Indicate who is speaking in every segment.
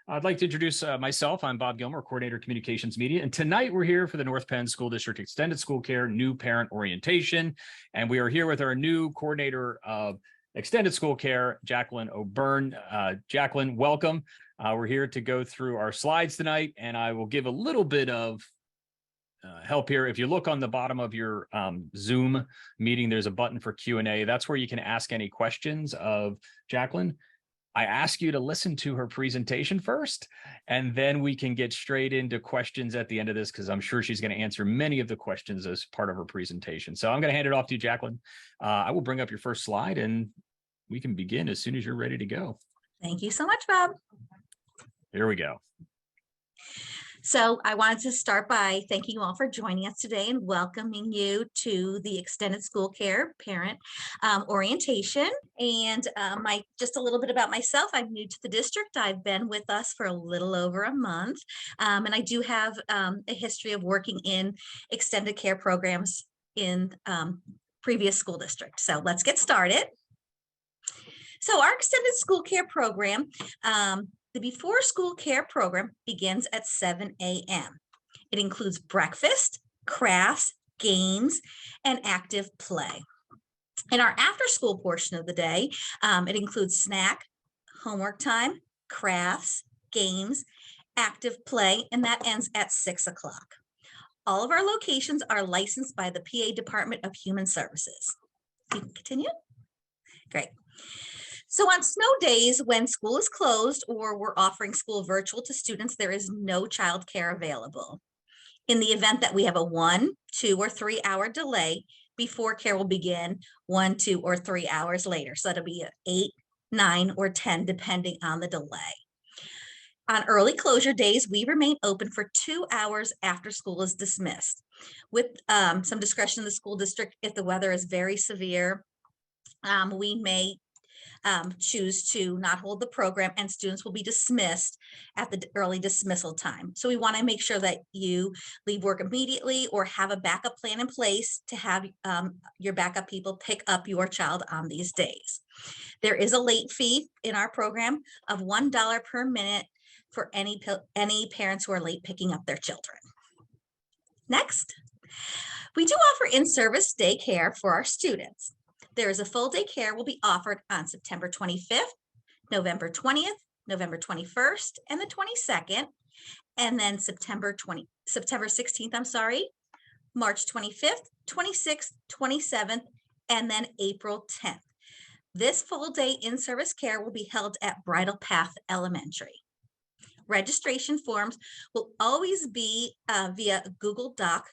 Speaker 1: I'd like to introduce myself. I'm Bob Gilmore, Coordinator Communications Media. And tonight we're here for the North Penn School District Extended School Care New Parent Orientation. And we are here with our new Coordinator of Extended School Care, Jacqueline O'Byrne. Jacqueline, welcome. We're here to go through our slides tonight, and I will give a little bit of help here. If you look on the bottom of your Zoom meeting, there's a button for Q&A. That's where you can ask any questions of Jacqueline. I ask you to listen to her presentation first, and then we can get straight into questions at the end of this, because I'm sure she's going to answer many of the questions as part of her presentation. So I'm going to hand it off to you, Jacqueline. I will bring up your first slide, and we can begin as soon as you're ready to go.
Speaker 2: Thank you so much, Bob.
Speaker 1: Here we go.
Speaker 2: So I wanted to start by thanking you all for joining us today and welcoming you to the Extended School Care Parent Orientation. And just a little bit about myself. I'm new to the district. I've been with us for a little over a month. And I do have a history of working in extended care programs in previous school districts. So let's get started. So our extended school care program, the Before School Care program begins at 7 a.m. It includes breakfast, crafts, games, and active play. In our after-school portion of the day, it includes snack, homework time, crafts, games, active play, and that ends at 6 o'clock. All of our locations are licensed by the PA Department of Human Services. You can continue. Great. So on snow days when school is closed or we're offering school virtual to students, there is no childcare available. In the event that we have a 1, 2, or 3 hour delay, before care will begin 1, 2, or 3 hours later. So that'll be 8, 9, or 10, depending on the delay. On early closure days, we remain open for 2 hours after school is dismissed, with some discretion in the school district. If the weather is very severe, we may choose to not hold the program, and students will be dismissed at the early dismissal time. So we want to make sure that you leave work immediately or have a backup plan in place to have your backup people pick up your child on these days. There is a late fee in our program of $1 per minute for any parents who are late picking up their children. Next, we do offer in-service daycare for our students. There is a full day care will be offered on September 25th, November 20th, November 21st, and the 22nd, and then September 16th, March 25th, 26th, 27th, and then April 10th. This full day in-service care will be held at Bridle Path Elementary. Registration forms will always be via Google Doc,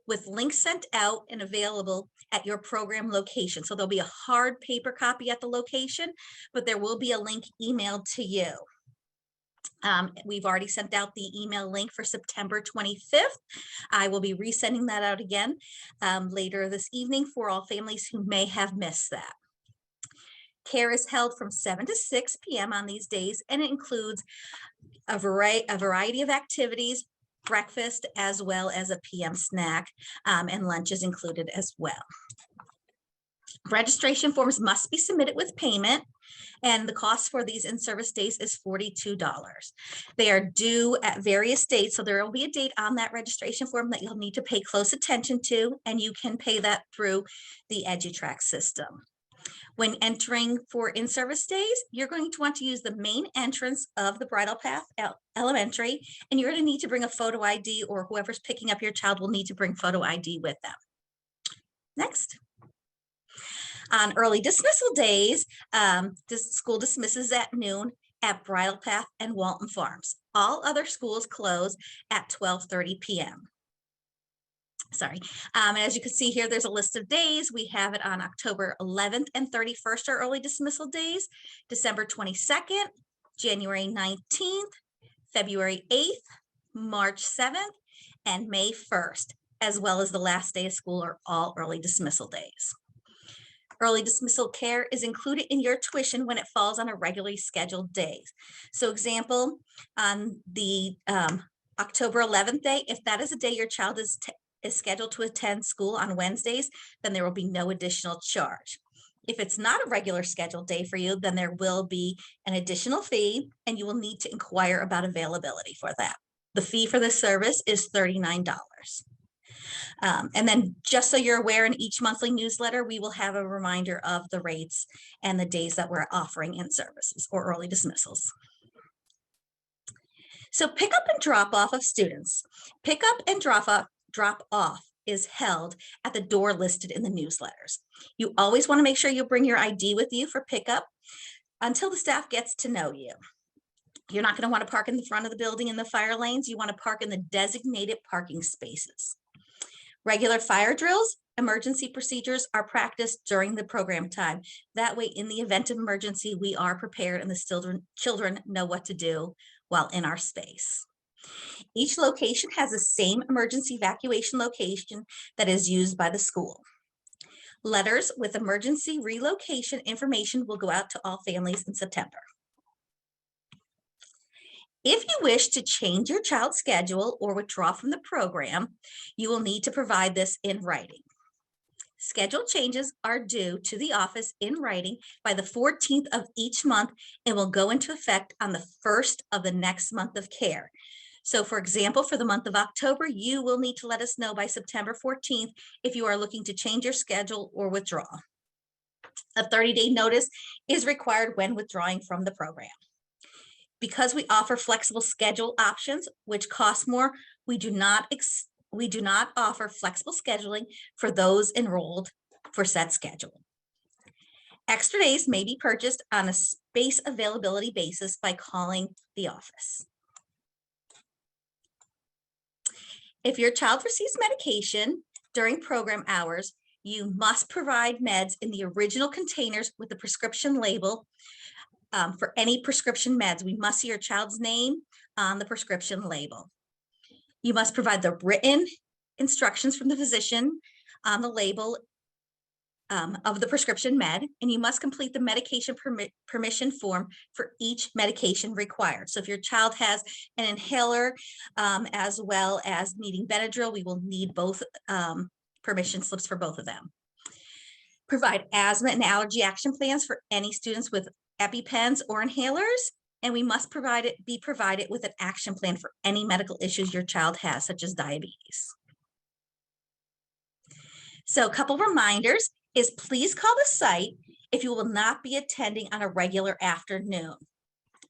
Speaker 2: with links sent out and available at your program location. So there'll be a hard paper copy at the location, but there will be a link emailed to you. We've already sent out the email link for September 25th. I will be resending that out again later this evening for all families who may have missed that. Care is held from 7 to 6 p.m. on these days, and it includes a variety of activities, breakfast, as well as a PM snack, and lunch is included as well. Registration forms must be submitted with payment, and the cost for these in-service days is $42. They are due at various dates, so there will be a date on that registration form that you'll need to pay close attention to, and you can pay that through the EduTrack system. When entering for in-service days, you're going to want to use the main entrance of the Bridle Path Elementary, and you're going to need to bring a photo ID, or whoever's picking up your child will need to bring photo ID with them. Next. On early dismissal days, the school dismisses at noon at Bridle Path and Walton Farms. All other schools close at 12:30 p.m. And as you can see here, there's a list of days. We have it on October 11th and 31st are early dismissal days, December 22nd, January 19th, February 8th, March 7th, and May 1st, as well as the last day of school are all early dismissal days. Early dismissal care is included in your tuition when it falls on a regularly scheduled day. So example, on the October 11th day, if that is a day your child is scheduled to attend school on Wednesdays, then there will be no additional charge. If it's not a regular scheduled day for you, then there will be an additional fee and you will need to inquire about availability for that. The fee for this service is $39. And then just so you're aware, in each monthly newsletter, we will have a reminder of the rates and the days that we're offering in services or early dismissals. So pick up and drop off of students. Pick up and drop off is held at the door listed in the newsletters. You always want to make sure you bring your ID with you for pickup until the staff gets to know you. You're not going to want to park in the front of the building in the fire lanes. You want to park in the designated parking spaces. Regular fire drills, emergency procedures are practiced during the program time. That way, in the event of emergency, we are prepared and the children know what to do while in our space. Each location has the same emergency evacuation location that is used by the school. Letters with emergency relocation information will go out to all families in September. If you wish to change your child's schedule or withdraw from the program, you will need to provide this in writing. Schedule changes are due to the office in writing by the 14th of each month and will go into effect on the 1st of the next month of care. So for example, for the month of October, you will need to let us know by September 14th if you are looking to change your schedule or withdraw. A 30-day notice is required when withdrawing from the program. Because we offer flexible schedule options, which cost more, we do not offer flexible scheduling for those enrolled for set schedule. Extra days may be purchased on a space availability basis by calling the office. If your child receives medication during program hours, you must provide meds in the original containers with the prescription label. For any prescription meds, we must see your child's name on the prescription label. You must provide the written instructions from the physician on the label of the prescription med, and you must complete the medication permission form for each medication required. So if your child has an inhaler as well as needing Benadryl, we will need both permission slips for both of them. Provide asthma and allergy action plans for any students with EpiPens or inhalers, and we must be provided with an action plan for any medical issues your child has, such as diabetes. So a couple reminders is please call the site if you will not be attending on a regular afternoon.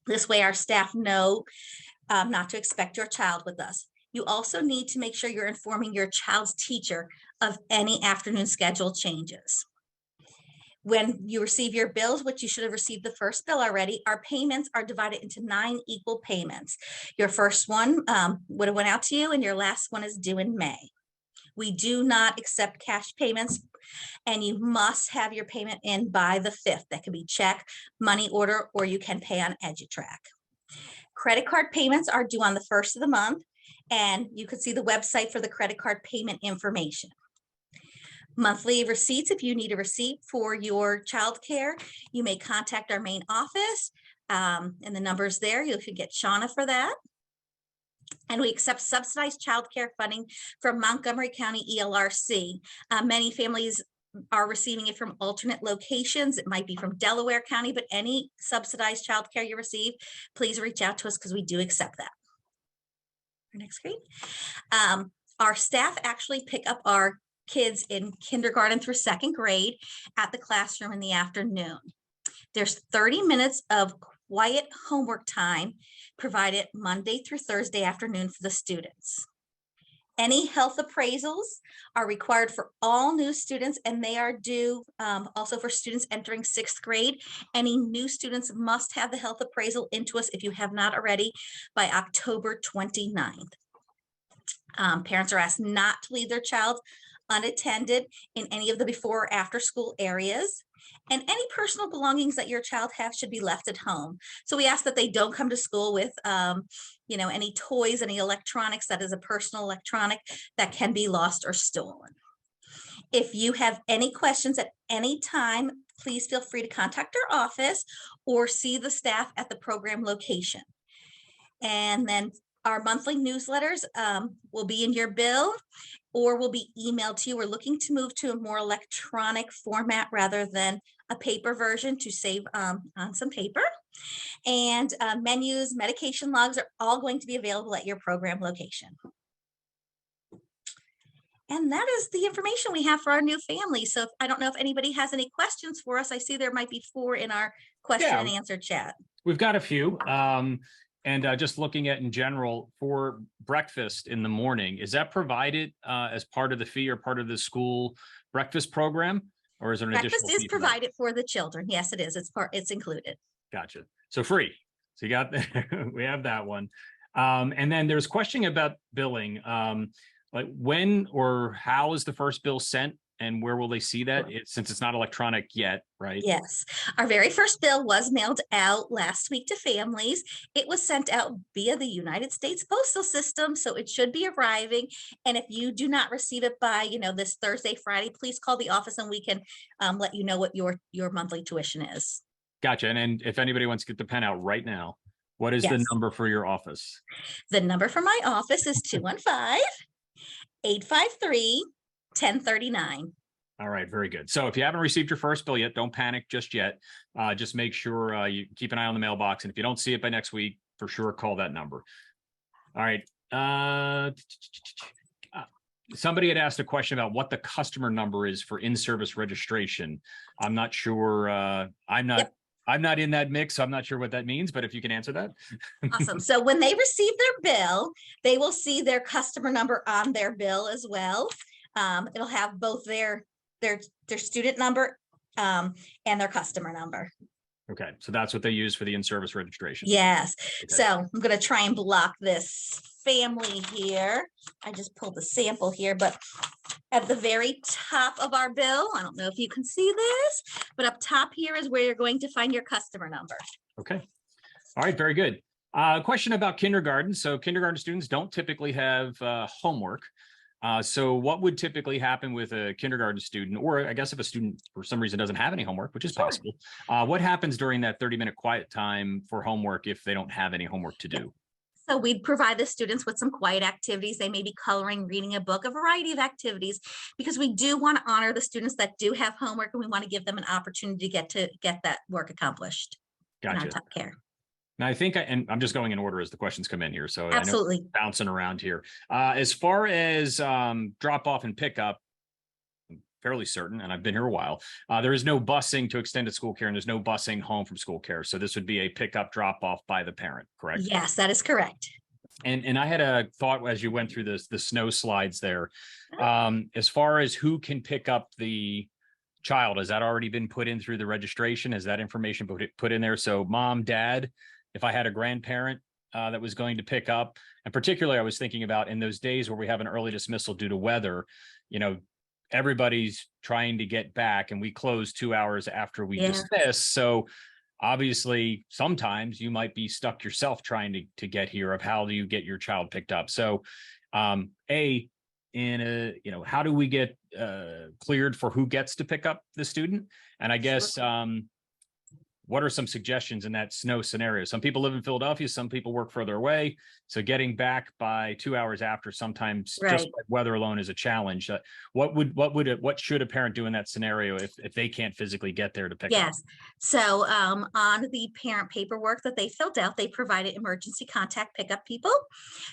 Speaker 2: This way our staff know not to expect your child with us. You also need to make sure you're informing your child's teacher of any afternoon schedule changes. When you receive your bills, which you should have received the first bill already, our payments are divided into 9 equal payments. Your first one would have went out to you and your last one is due in May. We do not accept cash payments and you must have your payment in by the 5th. That can be check, money order, or you can pay on EduTrack. Credit card payments are due on the 1st of the month and you can see the website for the credit card payment information. Monthly receipts, if you need a receipt for your childcare, you may contact our main office and the number's there. You can get Shauna for that. And we accept subsidized childcare funding from Montgomery County ELRC. Many families are receiving it from alternate locations. It might be from Delaware County, but any subsidized childcare you receive, please reach out to us because we do accept that. Our next screen. Our staff actually pick up our kids in kindergarten through 2nd grade at the classroom in the afternoon. There's 30 minutes of quiet homework time provided Monday through Thursday afternoon for the students. Any health appraisals are required for all new students and they are due also for students entering 6th grade. Any new students must have the health appraisal into us if you have not already by October 29th. Parents are asked not to leave their child unattended in any of the before or after school areas. And any personal belongings that your child has should be left at home. So we ask that they don't come to school with, any toys, any electronics that is a personal electronic that can be lost or stolen. If you have any questions at any time, please feel free to contact our office or see the staff at the program location. And then our monthly newsletters will be in your bill or will be emailed to you. We're looking to move to a more electronic format rather than a paper version to save on some paper. And menus, medication logs are all going to be available at your program location. And that is the information we have for our new family. So I don't know if anybody has any questions for us. I see there might be 4 in our question and answer chat.
Speaker 1: We've got a few. And just looking at in general for breakfast in the morning, is that provided as part of the fee or part of the school breakfast program? Or is there an additional
Speaker 2: Breakfast is provided for the children. Yes, it is. It's included.
Speaker 1: Gotcha. So free. So you got, we have that one. And then there's questioning about billing. Like when or how is the first bill sent and where will they see that? Since it's not electronic yet, right?
Speaker 2: Yes. Our very first bill was mailed out last week to families. It was sent out via the United States Postal System, so it should be arriving. And if you do not receive it by, this Thursday, Friday, please call the office and we can let you know what your monthly tuition is.
Speaker 1: Gotcha. And if anybody wants to get the pen out right now, what is the number for your office?
Speaker 2: The number for my office is 215-853-1039.
Speaker 1: All right, very good. So if you haven't received your first bill yet, don't panic just yet. Just make sure you keep an eye on the mailbox. And if you don't see it by next week, for sure, call that number. All right. Somebody had asked a question about what the customer number is for in-service registration. I'm not sure. I'm not in that mix, so I'm not sure what that means, but if you can answer that.
Speaker 2: Awesome. So when they receive their bill, they will see their customer number on their bill as well. It'll have both their student number and their customer number.
Speaker 1: Okay, so that's what they use for the in-service registration.
Speaker 2: Yes.
Speaker 1: Okay.
Speaker 2: So I'm going to try and block this family here. I just pulled the sample here, but at the very top of our bill, I don't know if you can see this, but up top here is where you're going to find your customer number.
Speaker 1: Okay. All right, very good. Question about kindergarten. So kindergarten students don't typically have homework. So what would typically happen with a kindergarten student, or I guess if a student for some reason doesn't have any homework, which is possible, what happens during that 30-minute quiet time for homework if they don't have any homework to do?
Speaker 2: So we'd provide the students with some quiet activities. They may be coloring, reading a book, a variety of activities, because we do want to honor the students that do have homework, and we want to give them an opportunity to get that work accomplished.
Speaker 1: Gotcha.
Speaker 2: In our top care.
Speaker 1: Now, I think, and I'm just going in order as the questions come in here. So
Speaker 2: absolutely,
Speaker 1: I know bouncing around here. As far as drop off and pickup, I'm fairly certain, and I've been here a while, there is no busing to extended school care, and there's no busing home from school care. So this would be a pickup drop off by the parent, correct?
Speaker 2: Yes, that is correct.
Speaker 1: And I had a thought as you went through the snow slides there. As far as who can pick up the child, has that already been put in through the registration? Has that information put in there? So mom, dad, if I had a grandparent that was going to pick up, and particularly I was thinking about in those days where we have an early dismissal due to weather, everybody's trying to get back and we close 2 hours after we dismiss. So obviously sometimes you might be stuck yourself trying to get here of how do you get your child picked up. So how do we get cleared for who gets to pick up the student? And I guess, what are some suggestions in that snow scenario? Some people live in Philadelphia, some people work further away. So getting back by 2 hours after sometimes just by weather alone is a challenge. What should a parent do in that scenario if they can't physically get there to pick up?
Speaker 2: Yes. So on the parent paperwork that they filled out, they provided emergency contact pickup people.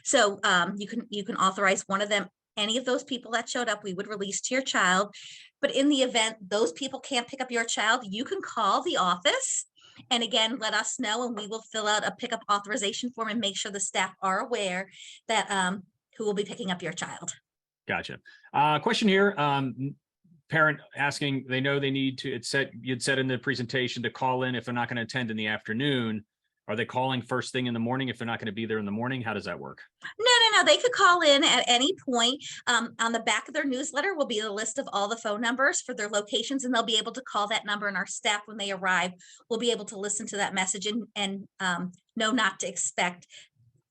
Speaker 2: So you can authorize one of them. Any of those people that showed up, we would release to your child. But in the event those people can't pick up your child, you can call the office and again, let us know, and we will fill out a pickup authorization form and make sure the staff are aware that who will be picking up your child.
Speaker 1: Gotcha. Question here. Parent asking, they know they need to, you'd said in the presentation to call in if they're not going to attend in the afternoon. Are they calling first thing in the morning if they're not going to be there in the morning? How does that work?
Speaker 2: No. They could call in at any point. On the back of their newsletter will be a list of all the phone numbers for their locations, and they'll be able to call that number, and our staff, when they arrive, will be able to listen to that message and know not to expect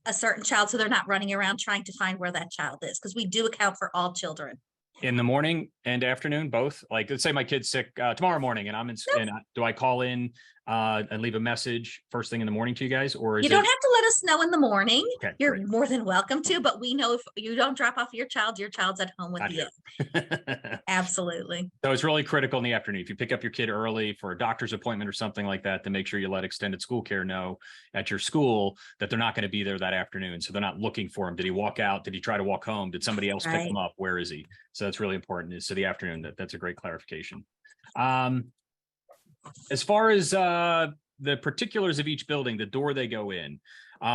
Speaker 2: a certain child, so they're not running around trying to find where that child is, because we do account for all children.
Speaker 1: In the morning and afternoon, both? Like, let's say my kid's sick tomorrow morning and I'm in, and do I call in and leave a message first thing in the morning to you guys, or is
Speaker 2: You don't have to let us know in the morning.
Speaker 1: Okay,
Speaker 2: You're
Speaker 1: great.
Speaker 2: more than welcome to, but we know if you don't drop off your child's at home with
Speaker 1: Not
Speaker 2: you.
Speaker 1: here.
Speaker 2: Absolutely.
Speaker 1: So it's really critical in the afternoon. If you pick up your kid early for a doctor's appointment or something like that, to make sure you let extended school care know at your school that they're not going to be there that afternoon. So they're not looking for him. Did he walk out? Did he try to walk home? Did somebody else pick
Speaker 2: Right.
Speaker 1: him up? Where is he? So that's really important. So the afternoon, that's a great clarification. As far as the particulars of each building, the door they go in,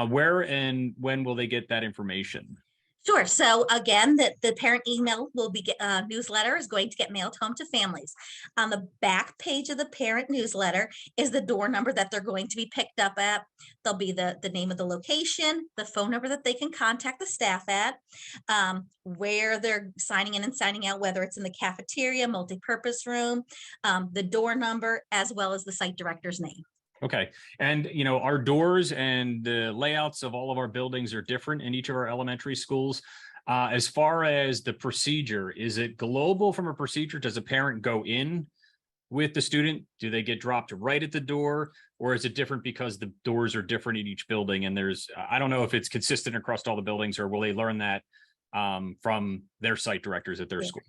Speaker 1: where and when will they get that information?
Speaker 2: Sure. So again, the parent email will be newsletter is going to get mailed home to families. On the back page of the parent newsletter is the door number that they're going to be picked up at. There'll be the name of the location, the phone number that they can contact the staff at, where they're signing in and signing out, whether it's in the cafeteria, multipurpose room, the door number, as well as the site director's name.
Speaker 1: Okay. And, our doors and the layouts of all of our buildings are different in each of our elementary schools. As far as the procedure, is it global from a procedure? Does a parent go in with the student? Do they get dropped right at the door? Or is it different because the doors are different in each building? And I don't know if it's consistent across all the buildings, or will they learn that from their site directors at their school?